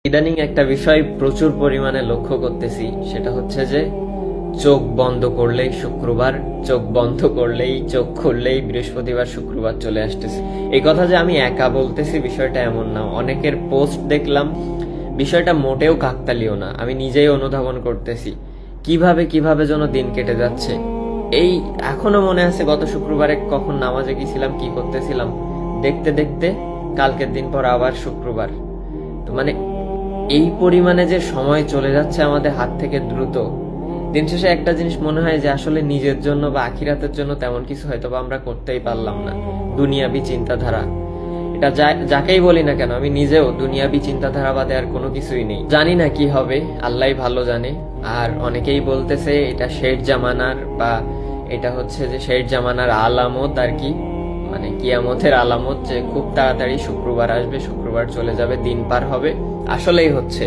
ইদানিং একটা বিষয় প্রচুর পরিমাণে লক্ষ্য করতেছি, সেটা হচ্ছে যে চোখ বন্ধ করলেই শুক্রবার, চোখ বন্ধ করলেই চোখ খুললেই বৃহস্পতিবার শুক্রবার চলে আসতেছে। এই কথা যে আমি একা বলতেছি বিষয়টা এমন না, অনেকের পোস্ট দেখলাম, বিষয়টা মোটেও কাকতালীয় না। আমি নিজেই অনুধাবন করতেছি কিভাবে কিভাবে যেন দিন কেটে যাচ্ছে। এই এখনো মনে আছে গত শুক্রবারে কখন নামাজে গেছিলাম, কি করতেছিলাম, দেখতে দেখতে কালকের দিন পর আবার শুক্রবার। তো মানে এই পরিমাণে যে সময় চলে যাচ্ছে আমাদের হাত থেকে দ্রুত, দিন শেষে একটা জিনিস মনে হয় যে আসলে নিজের জন্য বা আখিরাতের জন্য তেমন কিছু হয়তো বা আমরা করতেই পারলাম না। দুনিয়াবি চিন্তাধারা, এটা যাকেই বলি না কেন, আমি নিজেও দুনিয়াবি চিন্তাধারা বাদে আর কোনো কিছুই নেই। জানি না কি হবে, আল্লাহই ভালো জানে। আর অনেকেই বলতেছে এটা শেষ জামানার, বা এটা হচ্ছে যে শেষ জামানার আলামত আর কি, মানে কিয়ামতের আলামত, যে খুব তাড়াতাড়ি শুক্রবার আসবে, শুক্রবার চলে যাবে, দিন পার হবে। আসলেই হচ্ছে,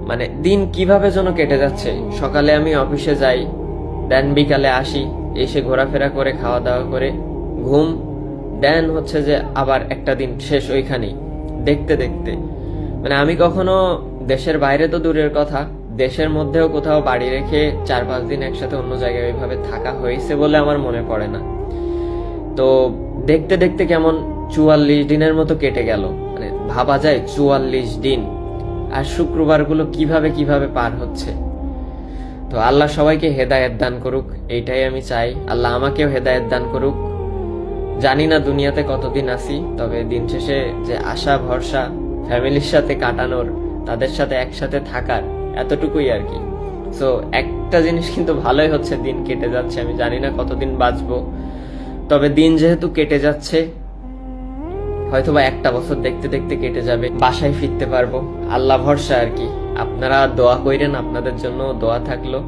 মানে দিন কিভাবে যেন কেটে যাচ্ছে। সকালে আমি অফিসে যাই, দেন বিকালে আসি, এসে ঘোরাফেরা করে খাওয়া দাওয়া করে ঘুম, দেন হচ্ছে যে আবার একটা দিন শেষ ওইখানেই। দেখতে দেখতে মানে আমি কখনো দেশের বাইরে তো দূরের কথা, দেশের মধ্যেও কোথাও বাড়ি রেখে 4-5 দিন একসাথে অন্য জায়গায় ওইভাবে থাকা হয়েছে বলে আমার মনে পড়ে না। তো দেখতে দেখতে কেমন 44 দিনের মতো কেটে গেল। মানে ভাবা যায় 44 দিন, আর শুক্রবারগুলো কিভাবে কিভাবে পার হচ্ছে। তো আল্লাহ সবাইকে হেদায়েত দান করুক, এইটাই আমি চাই। আল্লাহ আমাকেও হেদায়েত দান করুক। জানি না দুনিয়াতে কতদিন আছি, তবে দিন শেষে যে আশা ভরসা ফ্যামিলির সাথে কাটানোর, তাদের সাথে একসাথে থাকার, এতটুকুই আর কি। সো একটা জিনিস কিন্তু ভালোই হচ্ছে, দিন কেটে যাচ্ছে। আমি জানি না কতদিন বাঁচবো, তবে দিন যেহেতু কেটে যাচ্ছে, হয়তোবা একটা বছর দেখতে দেখতে কেটে যাবে, বাসায় ফিরতে পারবো, আল্লাহ ভরসা আর কি। আপনারা দোয়া কইরেন, আপনাদের জন্য দোয়া থাকলো।